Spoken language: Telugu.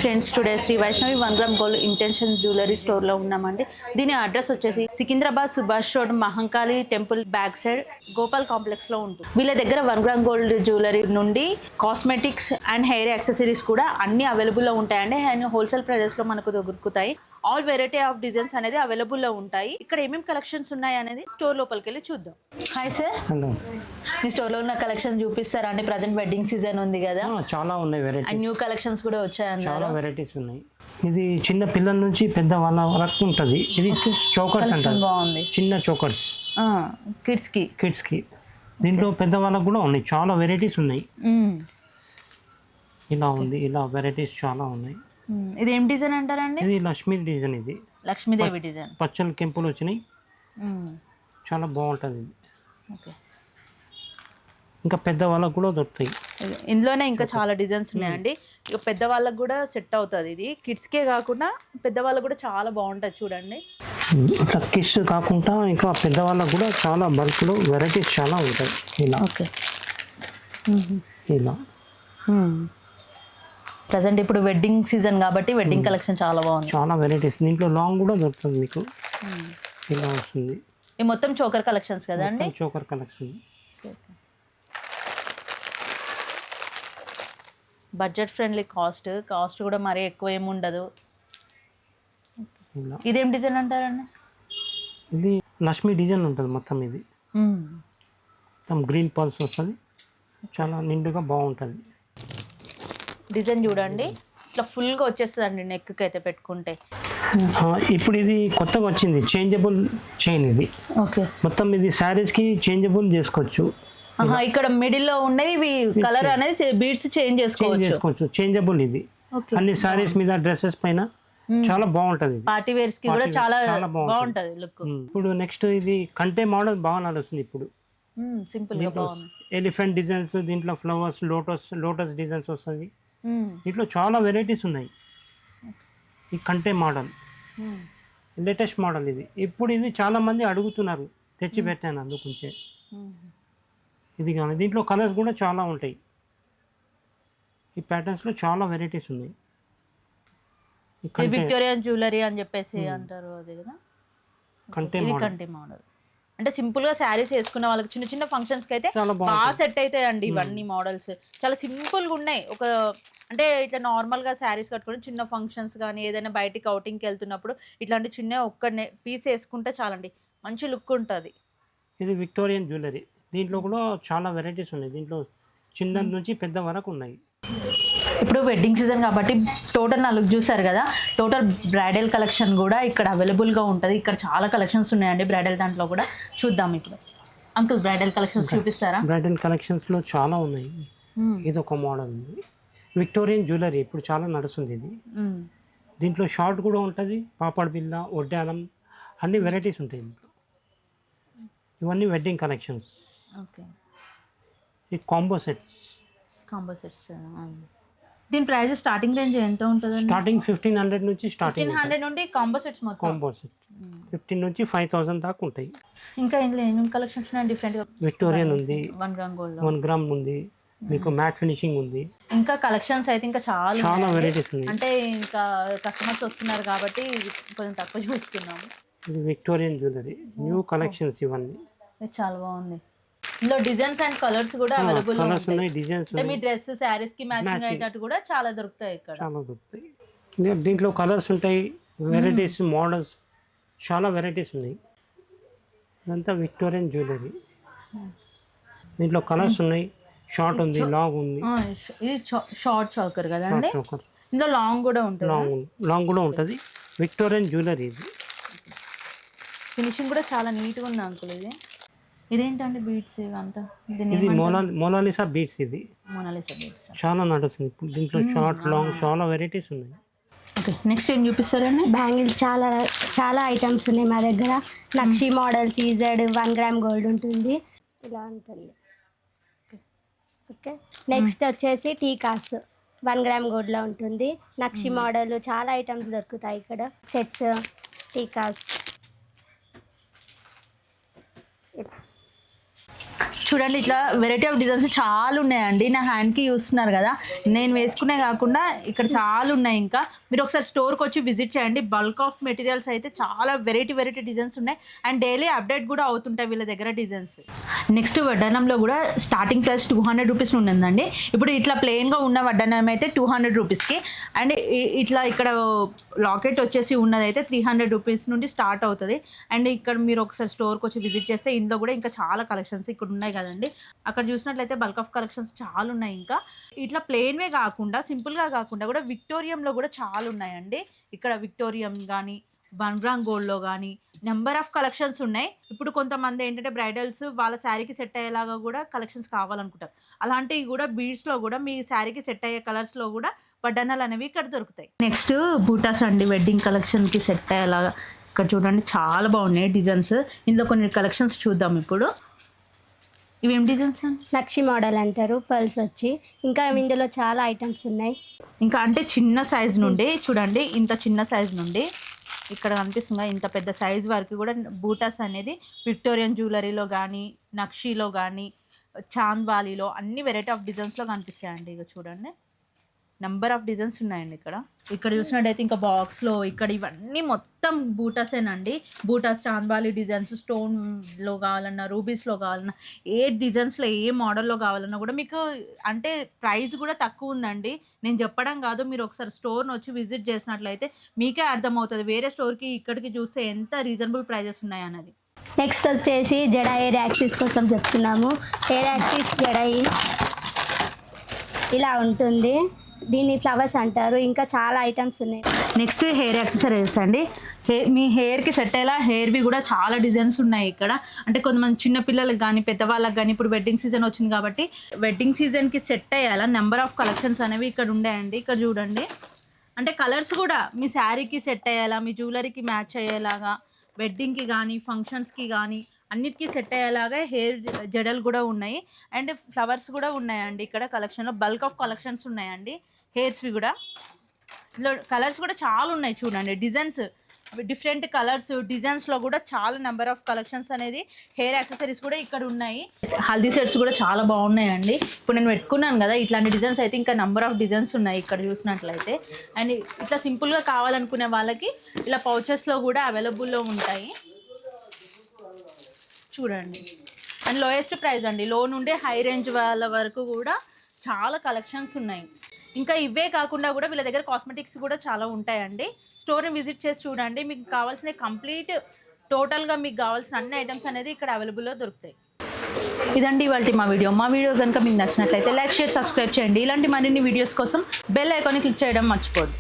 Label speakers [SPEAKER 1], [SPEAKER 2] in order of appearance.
[SPEAKER 1] Friends, today Shri Vaishnavi 1 gram gold imitation jewellery store లో ఉన్నామండి. దీని అడ్రస్ వచ్చేసి Secunderabad Subhash road Mahankali temple back side Gopal complex లో ఉంటుంది. వీళ్ళ దగ్గర 1 గ్రామ్ గోల్డ్ జ్యువెలరీ నుండి కాస్మెటిక్స్ అండ్ హెయిర్ యాక్సెసరీస్ కూడా అన్ని అవైలబుల్ లో ఉంటాయండి. అండ్ హోల్సేల్ ప్రైజెస్ లో మనకు దొరుకుతాయి. ఆల్ వెరైటీ ఆఫ్ డిజైన్స్ అనేది అవైలబుల్ లో ఉంటాయి. ఇక్కడ ఏమేమి కలెక్షన్స్ ఉన్నాయి అనేది స్టోర్ లోపలికి వెళ్ళి చూద్దాం. Hi sir,
[SPEAKER 2] hello.
[SPEAKER 1] మీ స్టోర్ లో ఉన్న కలెక్షన్ చూపిస్తారా అండి? ప్రజెంట్ వెడ్డింగ్ సీజన్ ఉంది కదా,
[SPEAKER 2] చాలా ఉన్నాయి
[SPEAKER 1] అండ్
[SPEAKER 2] వెరైటీస్.
[SPEAKER 1] న్యూ కలెక్షన్స్ కూడా వచ్చాయన్నారు.
[SPEAKER 2] చాలా వెరైటీస్ ఉన్నాయి. ఇది చిన్న పిల్లల నుంచి పెద్ద వాళ్ళ వరకు ఉంటుంది. ఇది చోకర్స్ అంటారు.
[SPEAKER 1] బాగుంది,
[SPEAKER 2] చిన్న చోకర్స్
[SPEAKER 1] కిడ్స్ కి.
[SPEAKER 2] దీంట్లో పెద్ద వాళ్ళకు కూడా ఉన్నాయి. చాలా వెరైటీస్ ఉన్నాయి. ఇలా ఉంది, ఇలా వెరైటీస్ చాలా ఉన్నాయి.
[SPEAKER 1] ఇది ఏం డిజైన్ అంటారండి?
[SPEAKER 2] ఇది లక్ష్మీ డిజైన్. ఇది
[SPEAKER 1] లక్ష్మీదేవి డిజైన్.
[SPEAKER 2] పచ్చని కెంపులు వచ్చినాయి. చాలా బాగుంటుంది ఇది.
[SPEAKER 1] ఓకే,
[SPEAKER 2] ఇంకా పెద్ద వాళ్ళకు కూడా దొరుకుతాయి.
[SPEAKER 1] ఇందులోనే ఇంకా చాలా డిజైన్స్ ఉన్నాయండి. ఇక పెద్ద వాళ్ళకు కూడా సెట్ అవుతుంది. ఇది కిడ్స్కే కాకుండా పెద్ద వాళ్ళకు కూడా చాలా బాగుంటుంది. చూడండి,
[SPEAKER 2] ఇట్లా కిడ్స్ కాకుండా ఇంకా పెద్దవాళ్ళకు కూడా చాలా బల్క్లో వెరైటీస్ చాలా ఉంటాయి. ఇలా
[SPEAKER 1] ఓకే,
[SPEAKER 2] ఇలా
[SPEAKER 1] ప్రజెంట్ ఇప్పుడు వెడ్డింగ్ సీజన్ కాబట్టి వెడ్డింగ్ కలెక్షన్ చాలా బాగుంది.
[SPEAKER 2] చాలా వెరైటీస్. దీంట్లో లాంగ్ కూడా దొరుకుతుంది మీకు. ఇలా వస్తుంది.
[SPEAKER 1] ఈ మొత్తం చోకర్ కలెక్షన్స్ కదా అండి?
[SPEAKER 2] Choker collection.
[SPEAKER 1] Budget friendly, cost కూడా మరీ ఎక్కువ ఏమి ఉండదు. ఇదేం డిజైన్ అంటారండి?
[SPEAKER 2] ఇది లక్ష్మీ డిజైన్ ఉంటుంది మొత్తం. ఇది మొత్తం గ్రీన్ పల్స్ వస్తుంది. చాలా నిండుగా బాగుంటుంది.
[SPEAKER 1] డిజైన్ చూడండి, ఇట్లా ఫుల్గా వచ్చేస్తుంది అండి నెక్కి అయితే పెట్టుకుంటే.
[SPEAKER 2] ఇప్పుడు ఇది కొత్తగా వచ్చింది, చేంజబుల్ చైన్. ఇది
[SPEAKER 1] ఓకే,
[SPEAKER 2] మొత్తం ఇది శారీస్కి చేంజబుల్ చేసుకోవచ్చు.
[SPEAKER 1] ఇక్కడ మిడిల్ లో ఉన్నవి ఇవి కలర్ అనేది బీడ్స్ చేంజ్ చేసుకోవచ్చు.
[SPEAKER 2] చేంజబుల్ ఇది అన్ని శారీస్ మీద, డ్రెస్సెస్ పైన చాలా బాగుంటది.
[SPEAKER 1] పార్టీ వేర్స్ కి కూడా చాలా బాగుంటది లుక్.
[SPEAKER 2] ఇప్పుడు నెక్స్ట్ ఇది కంటే మోడల్ బాగా నడుస్తుంది ఇప్పుడు.
[SPEAKER 1] సింపుల్ గా బాగుంది.
[SPEAKER 2] ఎలిఫెంట్ డిజైన్స్, దీంట్లో ఫ్లవర్స్, లోటస్ డిజైన్స్ వస్తుంది. దీంట్లో చాలా వెరైటీస్ ఉన్నాయి. ఈ కంటే మోడల్ లేటెస్ట్ మోడల్. ఇది ఇప్పుడు ఇది చాలా మంది అడుగుతున్నారు, తెచ్చి పెట్టాను అందుకుంచే. ఇది కానీ దీంట్లో కలర్స్ కూడా చాలా ఉంటాయి. ఈ ప్యాటర్న్స్లో చాలా వెరైటీస్ ఉన్నాయి.
[SPEAKER 1] విక్టోరియన్ జ్యువెలరీ అని చెప్పేసి అంటారు, అదే కదా కంటే మోడల్. అంటే సింపుల్ గా శారీస్ వేసుకున్న వాళ్ళకి, చిన్న చిన్న ఫంక్షన్స్ కి అయితే బాగా సెట్ అవుతాయండి ఇవన్నీ మోడల్స్. చాలా సింపుల్ గా ఉన్నాయి. ఒక అంటే ఇట్లా నార్మల్ గా శారీస్ కట్టుకొని చిన్న ఫంక్షన్స్ కానీ ఏదైనా బయటికి అవుటింగ్కి వెళ్తున్నప్పుడు ఇట్లాంటి చిన్న ఒక్క పీస్ వేసుకుంటే చాలండి, మంచి లుక్ ఉంటుంది.
[SPEAKER 2] ఇది విక్టోరియన్ జ్యువెలరీ. దీంట్లో కూడా చాలా వెరైటీస్ ఉన్నాయి. దీంట్లో చిన్న నుంచి పెద్ద వరకు ఉన్నాయి.
[SPEAKER 1] ఇప్పుడు వెడ్డింగ్ సీజన్ కాబట్టి టోటల్ నా లుక్ చూసారు కదా, టోటల్ బ్రైడల్ కలెక్షన్ కూడా ఇక్కడ అవైలబుల్గా ఉంటుంది. ఇక్కడ చాలా కలెక్షన్స్ ఉన్నాయండి బ్రైడల్. దాంట్లో కూడా చూద్దాం ఇప్పుడు. అంకుల్, బ్రైడల్ కలెక్షన్స్ చూపిస్తారా?
[SPEAKER 2] బ్రైడల్ కలెక్షన్స్లో చాలా ఉన్నాయి. ఇది ఒక మోడల్ ఉంది, విక్టోరియన్ జ్యువెలరీ. ఇప్పుడు చాలా నడుస్తుంది ఇది. దీంట్లో షార్ట్ కూడా ఉంటుంది, పాపడ్ బిల్ల, ఒడ్డాలం, అన్ని వెరైటీస్ ఉంటాయి దీంట్లో. ఇవన్నీ వెడ్డింగ్ కలెక్షన్స్.
[SPEAKER 1] ఓకే,
[SPEAKER 2] ఈ కాంబో సెట్స్.
[SPEAKER 1] దీని ప్రైస్ స్టార్టింగ్ రేంజ్ ఎంత ఉంటుంది?
[SPEAKER 2] స్టార్టింగ్ 1500 నుంచి స్టార్టింగ్.
[SPEAKER 1] 1500 నుండి కాంబో సెట్స్ మొత్తం.
[SPEAKER 2] కాంబో సెట్ 15 నుంచి 5000 దాకా ఉంటాయి.
[SPEAKER 1] ఇంకా ఇందులో ఏమేమి కలెక్షన్స్ ఉన్నాయి డిఫరెంట్ గా?
[SPEAKER 2] విక్టోరియన్ ఉంది,
[SPEAKER 1] 1 గ్రామ్ గోల్డ్,
[SPEAKER 2] 1 గ్రామ్ ఉంది, మీకు మ్యాట్ ఫినిషింగ్ ఉంది.
[SPEAKER 1] ఇంకా కలెక్షన్స్ అయితే ఇంకా చాలా
[SPEAKER 2] వెరైటీస్ ఉన్నాయి.
[SPEAKER 1] అంటే ఇంకా కస్టమర్స్ వస్తున్నారు కాబట్టి కొంచెం తక్కువ చూస్తున్నాము.
[SPEAKER 2] ఇది విక్టోరియన్ జ్యువెలరీ, న్యూ కలెక్షన్స్ ఇవన్నీ.
[SPEAKER 1] చాలా బాగుంది. ఇందులో డిజైన్స్ అండ్ కలర్స్ కూడా అవైలబుల్
[SPEAKER 2] ఉన్నాయి. డిజైన్స్
[SPEAKER 1] అంటే మీ డ్రెస్ శారీస్ కి మ్యాచింగ్ అయ్యేటట్టు కూడా చాలా దొరుకుతాయి ఇక్కడ.
[SPEAKER 2] చాలా దొరుకుతాయి. దీంట్లో కలర్స్ ఉంటాయి, వెరైటీస్, మోడల్స్, చాలా వెరైటీస్ ఉన్నాయి. ఇదంతా విక్టోరియన్ జ్యువెలరీ. దీంట్లో కలర్స్ ఉన్నాయి, షార్ట్ ఉంది, లాంగ్ ఉంది.
[SPEAKER 1] ఇది షార్ట్ చోకర్ కదండి. ఇందులో లాంగ్ కూడా ఉంటుంది.
[SPEAKER 2] లాంగ్ కూడా ఉంటుంది. Victorian jewellery. ఇది
[SPEAKER 1] ఫినిషింగ్ కూడా చాలా నీట్గా ఉంది అంకుల్. ఇదేంటండి బీడ్స్ ఇవంతా?
[SPEAKER 2] ఇది మోనాలిసా బీడ్స్. ఇది
[SPEAKER 1] మోనాలిసా బీడ్స్
[SPEAKER 2] చాలా నడుస్తుంది ఇప్పుడు. దీంట్లో షార్ట్, లాంగ్ చాలా వెరైటీస్ ఉన్నాయి.
[SPEAKER 1] ఓకే, నెక్స్ట్ ఏం చూపిస్తారండి?
[SPEAKER 3] బ్యాంగిల్స్ చాలా ఐటమ్స్ ఉన్నాయి మా దగ్గర. నక్షి మోడల్, సీజెడ్, 1 గ్రామ్ గోల్డ్ ఉంటుంది. ఇలా ఉంటుంది. ఓకే, నెక్స్ట్ వచ్చేసి టీకాస్ 1 గ్రామ్ గోల్డ్లో ఉంటుంది. నక్షి మోడల్ చాలా ఐటమ్స్ దొరుకుతాయి ఇక్కడ. సెట్స్, టీకాస్.
[SPEAKER 1] చూడండి ఇట్లా వెరైటీ ఆఫ్ డిజైన్స్ చాలా ఉన్నాయండి. నా హ్యాండ్కి చూస్తున్నారు కదా, నేను వేసుకునే కాకుండా ఇక్కడ చాలా ఉన్నాయి. ఇంకా మీరు ఒకసారి స్టోర్కి వచ్చి విజిట్ చేయండి. బల్క్ ఆఫ్ మెటీరియల్స్ అయితే చాలా వెరైటీ డిజైన్స్ ఉన్నాయి. అండ్ డైలీ అప్డేట్ కూడా అవుతుంటాయి వీళ్ళ దగ్గర డిజైన్స్. నెక్స్ట్ వడ్డానంలో కూడా స్టార్టింగ్ ప్రైస్ 200 రూపీస్ ఉందండి. ఇప్పుడు ఇట్లా ప్లెయిన్గా ఉన్న వడ్డానం అయితే 200 రూపీస్కి. అండ్ ఇట్లా ఇక్కడ లాకెట్ వచ్చేసి ఉన్నదైతే 300 రూపీస్ నుండి స్టార్ట్ అవుతుంది. అండ్ ఇక్కడ మీరు ఒకసారి స్టోర్కి వచ్చి విజిట్ చేస్తే ఇందులో కూడా ఇంకా చాలా కలెక్షన్స్ ఇక్కడ ఉన్నాయి కదండి. అక్కడ చూసినట్లయితే బల్క్ ఆఫ్ కలెక్షన్స్ చాలా ఉన్నాయి. ఇంకా ఇట్లా ప్లెయిన్వే కాకుండా సింపుల్గా కాకుండా కూడా విక్టోరియంలో కూడా చాలా ఉన్నాయండి. ఇక్కడ విక్టోరియం కానీ 1 గ్రామ్ గోల్డ్లో కానీ నెంబర్ ఆఫ్ కలెక్షన్స్ ఉన్నాయి. ఇప్పుడు కొంతమంది ఏంటంటే బ్రైడల్స్ వాళ్ళ శారీకి సెట్ అయ్యేలాగా కూడా కలెక్షన్స్ కావాలనుకుంటారు. అలాంటివి కూడా బీడ్స్లో కూడా మీ శారీకి సెట్ అయ్యే కలర్స్లో కూడా వడ్డానాలు అనేవి ఇక్కడ దొరుకుతాయి. నెక్స్ట్ బూటాస్ అండి, వెడ్డింగ్ కలెక్షన్కి సెట్ అయ్యేలాగా ఇక్కడ చూడండి చాలా బాగున్నాయి డిజైన్స్. ఇందులో కొన్ని కలెక్షన్స్ చూద్దాం ఇప్పుడు. ఇవేం డిజైన్స్ అండి?
[SPEAKER 3] నక్షి మోడల్ అంటారు, పర్ల్స్ వచ్చి. ఇంకా ఇందులో చాలా ఐటమ్స్ ఉన్నాయి.
[SPEAKER 1] ఇంకా అంటే చిన్న సైజ్ నుండి చూడండి, ఇంత చిన్న సైజ్ నుండి ఇక్కడ కనిపిస్తుందా ఇంత పెద్ద సైజ్ వరకు కూడా బూటాస్ అనేది విక్టోరియన్ జ్యువెలరీలో కానీ నక్షీలో కానీ చాంద్వాలీలో అన్ని వెరైటీ ఆఫ్ డిజైన్స్లో కనిపిస్తాయండి. ఇక చూడండి నెంబర్ ఆఫ్ డిజైన్స్ ఉన్నాయండి. ఇక్కడ చూసినట్టయితే ఇంకా బాక్స్లో ఇక్కడ ఇవన్నీ మొత్తం బూటాసేనండి. బూటాస్, చాంద్వాలి డిజైన్స్, స్టోన్లో కావాలన్నా, రూబీస్లో కావాలన్నా, ఏ డిజైన్స్లో ఏ మోడల్లో కావాలన్నా కూడా మీకు అంటే ప్రైస్ కూడా తక్కువ ఉందండి. నేను చెప్పడం కాదు, మీరు ఒకసారి స్టోర్ని వచ్చి విజిట్ చేసినట్లయితే మీకే అర్థమవుతుంది వేరే స్టోర్కి ఇక్కడికి చూస్తే ఎంత రీజనబుల్ ప్రైజెస్ ఉన్నాయి అన్నది.
[SPEAKER 3] నెక్స్ట్ వచ్చేసి జడ హెయిర్ యాక్సిస్ కోసం చెప్తున్నాము. హెయిర్ యాక్సిస్ జడయి ఇలా ఉంటుంది, దీన్ని ఫ్లవర్స్ అంటారు. ఇంకా చాలా ఐటమ్స్ ఉన్నాయి.
[SPEAKER 1] నెక్స్ట్ హెయిర్ యాక్సెసరీస్ అండి. మీ హెయిర్కి సెట్ అయ్యేలా హెయిర్వి కూడా చాలా డిజైన్స్ ఉన్నాయి ఇక్కడ. అంటే కొంతమంది చిన్న పిల్లలకు కానీ పెద్దవాళ్ళకి కానీ ఇప్పుడు వెడ్డింగ్ సీజన్ వచ్చింది కాబట్టి వెడ్డింగ్ సీజన్కి సెట్ అయ్యేలా నెంబర్ ఆఫ్ కలెక్షన్స్ అనేవి ఇక్కడ ఉన్నాయండి. ఇక్కడ చూడండి అంటే కలర్స్ కూడా మీ శారీకి సెట్ అయ్యేలా, మీ జ్యువెలరీకి మ్యాచ్ అయ్యేలాగా, వెడ్డింగ్కి కానీ ఫంక్షన్స్కి కానీ అన్నిటికీ సెట్ అయ్యేలాగా హెయిర్ జడలు కూడా ఉన్నాయి. అండ్ ఫ్లవర్స్ కూడా ఉన్నాయండి ఇక్కడ కలెక్షన్లో. బల్క్ ఆఫ్ కలెక్షన్స్ ఉన్నాయండి హెయిర్స్వి కూడా. ఇందులో కలర్స్ కూడా చాలా ఉన్నాయి చూడండి. డిజైన్స్ డిఫరెంట్ కలర్స్ డిజైన్స్లో కూడా చాలా నెంబర్ ఆఫ్ కలెక్షన్స్ అనేది హెయిర్ యాక్సెసరీస్ కూడా ఇక్కడ ఉన్నాయి. హల్దీ సెట్స్ కూడా చాలా బాగున్నాయండి. ఇప్పుడు నేను పెట్టుకున్నాను కదా ఇట్లాంటి డిజైన్స్ అయితే ఇంకా నెంబర్ ఆఫ్ డిజైన్స్ ఉన్నాయి ఇక్కడ చూసినట్లయితే. అండ్ ఇట్లా సింపుల్గా కావాలనుకునే వాళ్ళకి ఇలా పౌచెస్లో కూడా అవైలబుల్లో ఉంటాయి చూడండి. అండ్ లోయెస్ట్ ప్రైస్ అండి, లో నుండి హై రేంజ్ వాళ్ళ వరకు కూడా చాలా కలెక్షన్స్ ఉన్నాయి. ఇంకా ఇవే కాకుండా కూడా వీళ్ళ దగ్గర కాస్మెటిక్స్ కూడా చాలా ఉంటాయండి. స్టోర్ని విజిట్ చేసి చూడండి, మీకు కావాల్సిన కంప్లీట్ టోటల్గా మీకు కావాల్సిన అన్ని ఐటమ్స్ అనేది ఇక్కడ అవైలబుల్లో దొరుకుతాయి. ఇదండి ఇవాళ మా వీడియో కనుక మీకు నచ్చినట్లయితే లైక్, షేర్, సబ్స్క్రైబ్ చేయండి. ఇలాంటి మరిన్ని వీడియోస్ కోసం బెల్ ఐకాన్ని క్లిక్ చేయడం మర్చిపోద్దు.